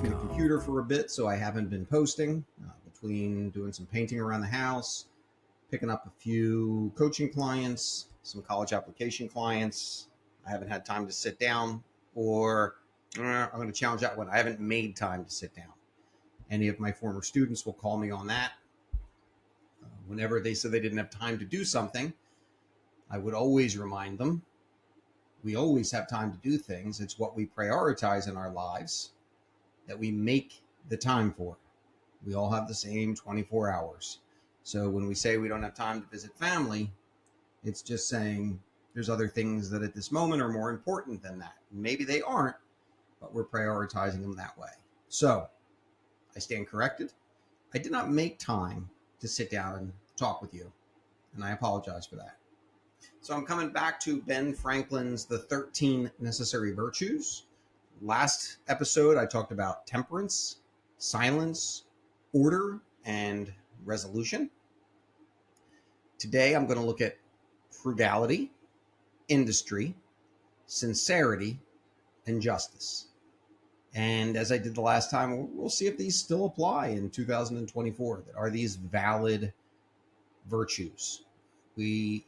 from the computer for a bit, so I haven't been posting between doing some painting around the house, picking up a few coaching clients, some college application clients. I haven't had time to sit down, or I'm going to challenge that one. I haven't made time to sit down. Any of my former students will call me on that. Whenever they said they didn't have time to do something, I would always remind them, we always have time to do things. It's what we prioritize in our lives that we make the time for. We all have the same 24 hours. So when we say we don't have time to visit family, it's just saying there's other things that at this moment are more important than that. Maybe they aren't, but we're prioritizing them that way. So I stand corrected. I did not make time to sit down and talk with you, and I apologize for that. So I'm coming back to Ben Franklin's The 13 Necessary Virtues. Last episode, I talked about temperance, silence, order, and resolution. Today, I'm going to look at frugality, industry, sincerity, and justice. And as I did the last time, we'll see if these still apply in 2024. Are these valid virtues? We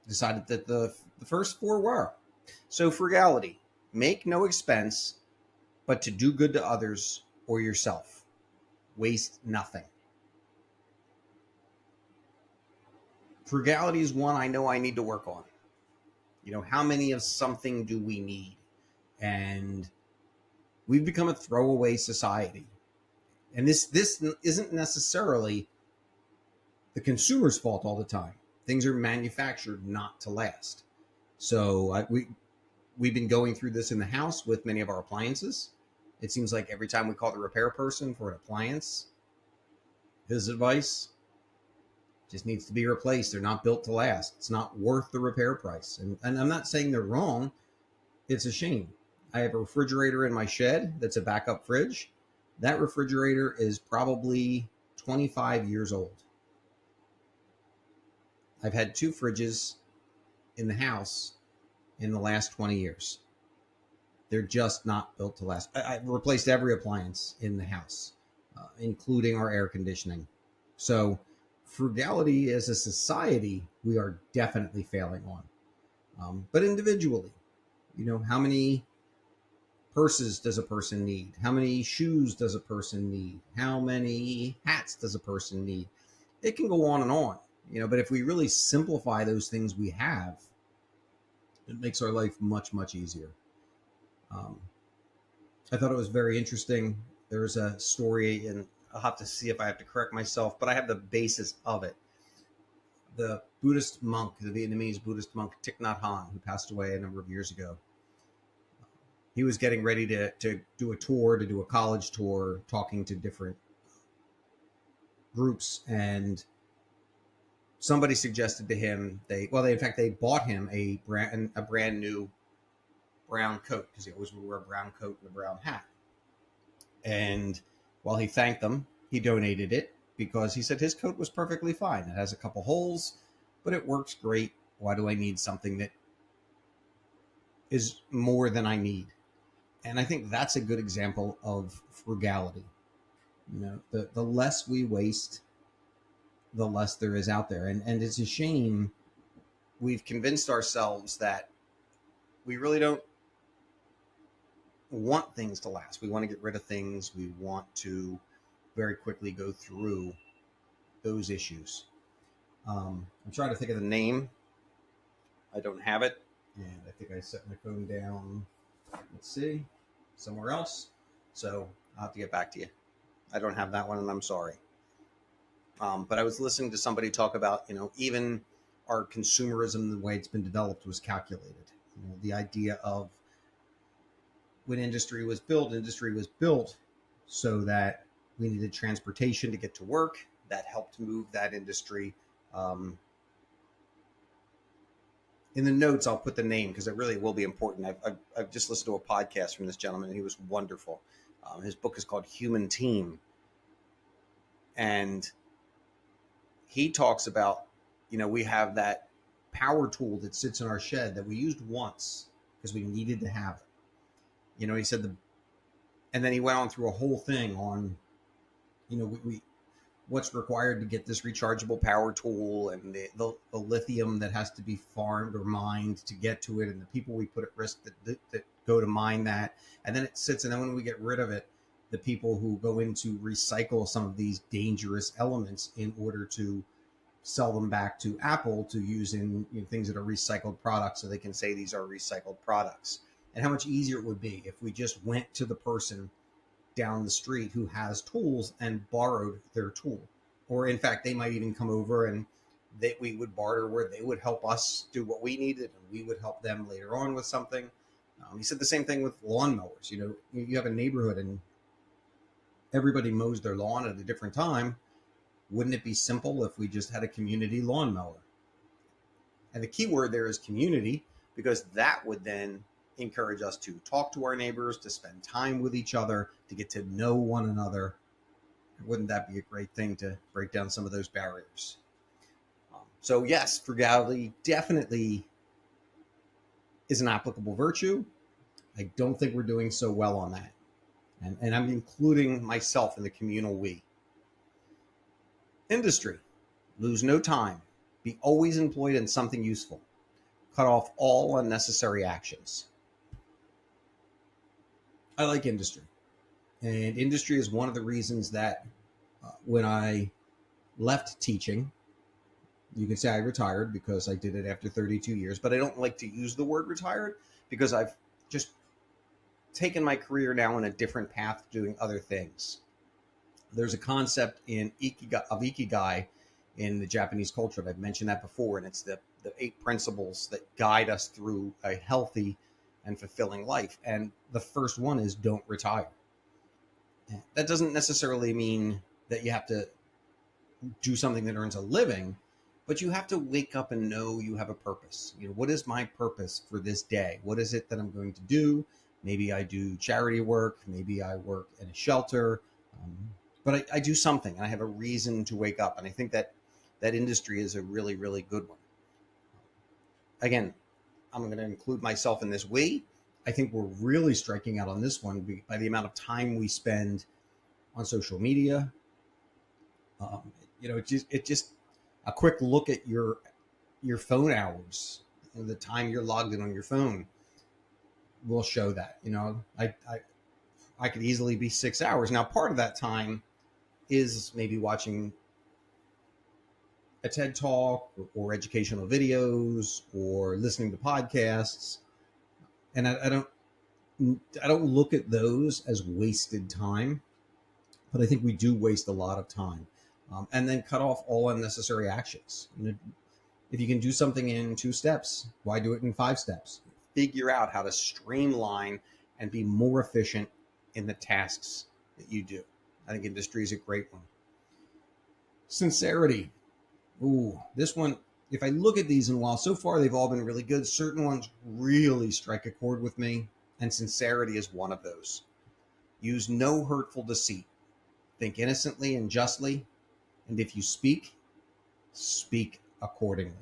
decided that the first four were. So frugality, make no expense, but to do good to others or yourself. Waste nothing. Frugality is one I know I need to work on. How many of something do we need? And we've become a throwaway society. And this isn't necessarily the consumer's fault all the time. Things are manufactured not to last. So we've been going through this in the house with many of our appliances. It seems like every time we call the repair person for an appliance, his advice just needs to be replaced. They're not built to last. It's not worth the repair price. And I'm not saying they're wrong. It's a shame. I have a refrigerator in my shed that's a backup fridge. That refrigerator is probably 25 years old. I've had two fridges in the house in the last 20 years. They're just not built to last. I've replaced every appliance in the house, including our air conditioning. So frugality as a society, we are definitely failing on. But individually, how many purses does a person need? How many shoes does a person need? How many hats does a person need? It can go on and on, but if we really simplify those things we have, it makes our life much, much easier. I thought it was very interesting. There was a story, and I'll have to see if I have to correct myself, but I have the basis of it. The Buddhist monk, the Vietnamese Buddhist monk Thich Nhat Hanh, who passed away a number of years ago, he was getting ready to do a tour, to do a college tour, talking to different groups, and somebody suggested to him, they bought him a brand new brown coat, because he always would wear a brown coat and a brown hat. And while he thanked them, he donated it because he said his coat was perfectly fine. It has a couple holes, but it works great. Why do I need something that is more than I need? And I think that's a good example of frugality. The less we waste, the less there is out there. And it's a shame we've convinced ourselves that we really don't want things to last. We want to get rid of things. We want to very quickly go through those issues. I'm trying to think of the name. I don't have it. And I think I set my phone down, let's see, somewhere else. So I'll have to get back to you. I don't have that one, and I'm sorry. But I was listening to somebody talk about, even our consumerism, the way it's been developed was calculated. The idea of when industry was built so that we needed transportation to get to work. That helped move that industry. In the notes, I'll put the name because it really will be important. I've just listened to a podcast from this gentleman, and he was wonderful. His book is called Human Team. And he talks about, we have that power tool that sits in our shed that we used once because we needed to have it. He said And then he went on through a whole thing on, we what's required to get this rechargeable power tool, and the lithium that has to be farmed or mined to get to it, and the people we put at risk that go to mine that. And then it sits, and then when we get rid of it, the people who go in to recycle some of these dangerous elements in order to sell them back to Apple to use in things that are recycled products, so they can say these are recycled products. And how much easier it would be if we just went to the person down the street who has tools and borrowed their tool. Or in fact, they might even come over and we would barter, where they would help us do what we needed and we would help them later on with something. He said the same thing with lawnmowers. You have a neighborhood and everybody mows their lawn at a different time. Wouldn't it be simple if we just had a community lawnmower? And the key word there is community, because that would then encourage us to talk to our neighbors, to spend time with each other, to get to know one another. Wouldn't that be a great thing to break down some of those barriers? So yes, frugality definitely is an applicable virtue. I don't think we're doing so well on that. And I'm including myself in the communal we. Industry: lose no time. Be always employed in something useful. Cut off all unnecessary actions. I like industry. And industry is one of the reasons that when I left teaching, you could say I retired, because I did it after 32 years, but I don't like to use the word retired, because I've just taken my career now in a different path, doing other things. There's a concept of ikigai in the Japanese culture, and I've mentioned that before, and it's the 8 principles that guide us through a healthy and fulfilling life. And the first one is don't retire. That doesn't necessarily mean that you have to do something that earns a living, but you have to wake up and know you have a purpose. What is my purpose for this day? What is it that I'm going to do? Maybe I do charity work. Maybe I work in a shelter. But I do something, and I have a reason to wake up. And I think that industry is a really, really good one. Again, I'm going to include myself in this we. I think we're really striking out on this one by the amount of time we spend on social media. It just a quick look at your phone hours and the time you're logged in on your phone will show that. I could easily be 6 hours. Now, part of that time is maybe watching a TED talk or educational videos or listening to podcasts. And I don't look at those as wasted time, but I think we do waste a lot of time. And then cut off all unnecessary actions. If you can do something in 2 steps, why do it in 5 steps? Figure out how to streamline and be more efficient in the tasks that you do. I think industry is a great one. Sincerity. Ooh, this one, if I look at these, and while so far they've all been really good, certain ones really strike a chord with me, and sincerity is one of those. Use no hurtful deceit. Think innocently and justly, and if you speak accordingly.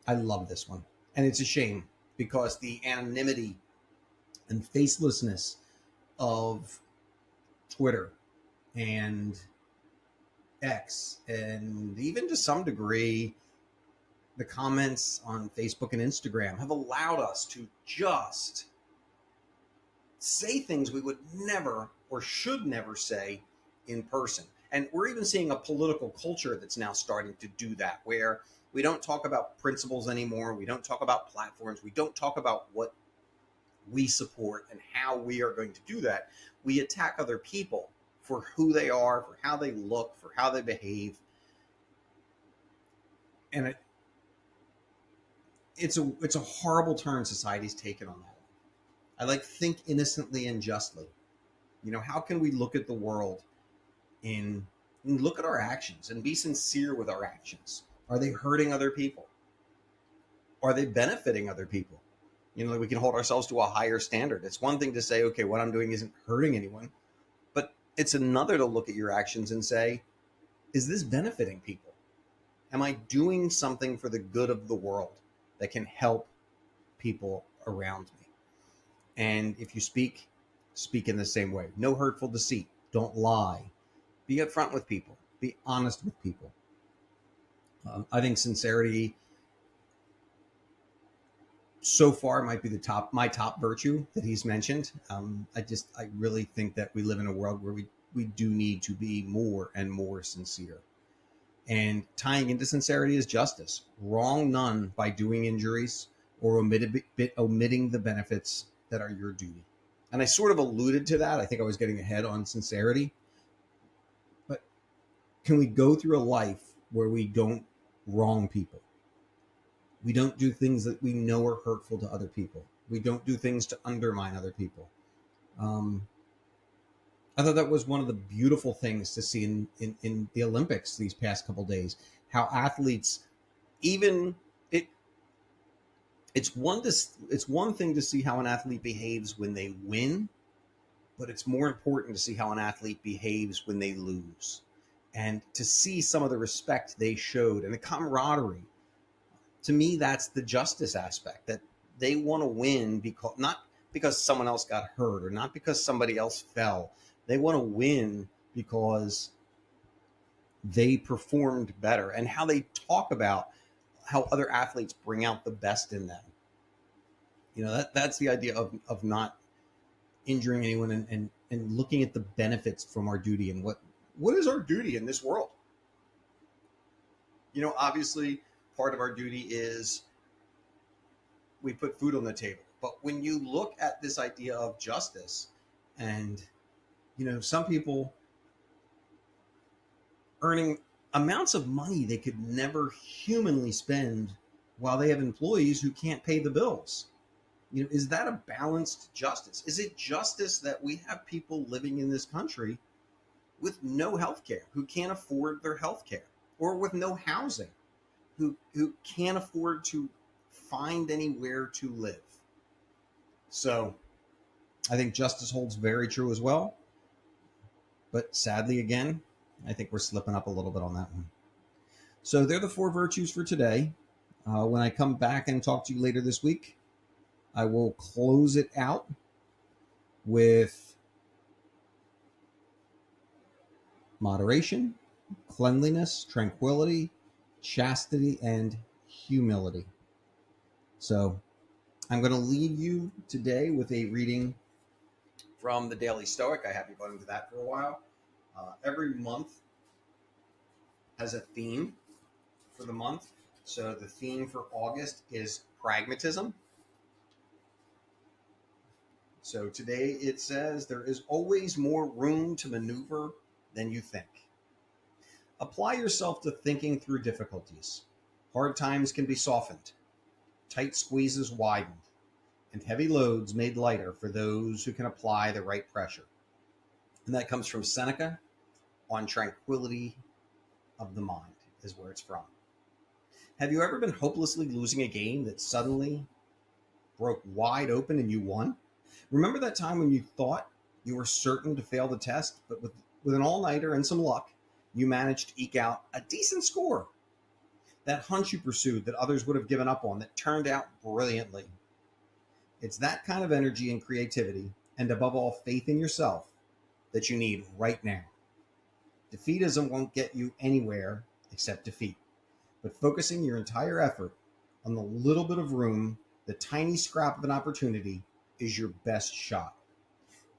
I love this one. And it's a shame, because the anonymity and facelessness of Twitter and X, and even to some degree the comments on Facebook and Instagram, have allowed us to just say things we would never or should never say in person. And we're even seeing a political culture that's now starting to do that, where we don't talk about principles anymore. We don't talk about platforms. We don't talk about what we support and how we are going to do that. We attack other people for who they are, for how they look, for how they behave. And it's a horrible turn society's taken on that. I like think innocently and justly. How can we look at the world and look at our actions and be sincere with our actions? Are they hurting other people? Are they benefiting other people? We can hold ourselves to a higher standard. It's one thing to say, okay, what I'm doing isn't hurting anyone, but it's another to look at your actions and say, is this benefiting people? Am I doing something for the good of the world that can help people around me? And if you speak speak in the same way. No hurtful deceit. Don't lie. Be upfront with people. Be honest with people. I think sincerity so far might be my top virtue that he's mentioned. I really think that we live in a world where we do need to be more and more sincere. And tying into sincerity is justice. Wrong none by doing injuries or omitting the benefits that are your duty. And I sort of alluded to that. I think I was getting ahead on sincerity. But can we go through a life where we don't wrong people? We don't do things that we know are hurtful to other people. We don't do things to undermine other people. Um, I thought that was one of the beautiful things to see in the Olympics these past couple days. How athletes, even it, it's one thing to see how an athlete behaves when they win, but it's more important to see how an athlete behaves when they lose, and to see some of the respect they showed and the camaraderie. To me, that's the justice aspect, that they want to win because not because someone else got hurt or not because somebody else fell. They want to win because they performed better, and how they talk about how other athletes bring out the best in them. That's the idea of not injuring anyone, and looking at the benefits from our duty, and what is our duty in this world. Obviously part of our duty is we put food on the table. But when you look at this idea of justice, and some people earning amounts of money they could never humanly spend while they have employees who can't pay the bills. Is that a balanced justice? Is it justice that we have people living in this country with no health care, who can't afford their health care, or with no housing, who can't afford to find anywhere to live? So I think justice holds very true as well. But sadly, again, I think we're slipping up a little bit on that one. So they're the 4 virtues for today. When I come back and talk to you later this week, I will close it out with moderation, cleanliness, tranquility, chastity, and humility. So I'm going to leave you today with a reading from the Daily Stoic. I have you going into that for a while. Every month has a theme for the month. So the theme for August is pragmatism. So today it says, there is always more room to maneuver than you think. Apply yourself to thinking through difficulties. Hard times can be softened, tight squeezes widened, and heavy loads made lighter for those who can apply the right pressure. And that comes from Seneca on tranquility of the mind, is where it's from. Have you ever been hopelessly losing a game that suddenly broke wide open and you won? Remember that time when you thought you were certain to fail the test, but with an all-nighter and some luck, you managed to eke out a decent score? That hunch you pursued that others would have given up on, that turned out brilliantly. It's that kind of energy and creativity, and above all, faith in yourself, that you need right now. Defeatism won't get you anywhere except defeat. But focusing your entire effort on the little bit of room, the tiny scrap of an opportunity, is your best shot.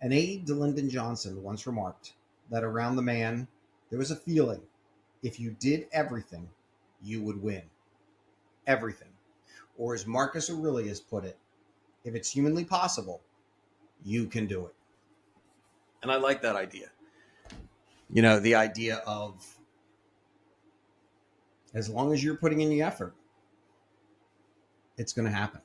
An aide to Lyndon Johnson once remarked that around the man, there was a feeling, if you did everything, you would win. Everything. Or as Marcus Aurelius put it, if it's humanly possible, you can do it. And I like that idea. The idea of, as long as you're putting in the effort, it's going to happen.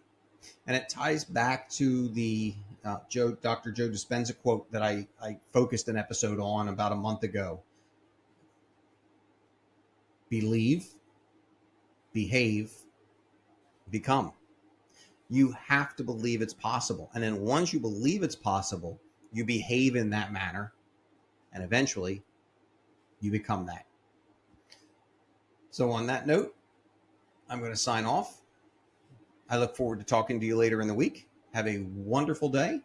And it ties back to the Dr. Joe Dispenza quote that I focused an episode on about a month ago. Believe, behave, become. You have to believe it's possible. And then once you believe it's possible, you behave in that manner. And eventually, you become that. So on that note, I'm going to sign off. I look forward to talking to you later in the week. Have a wonderful day.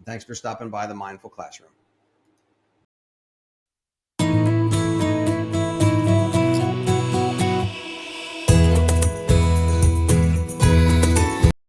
Thanks for stopping by the Mindful Classroom.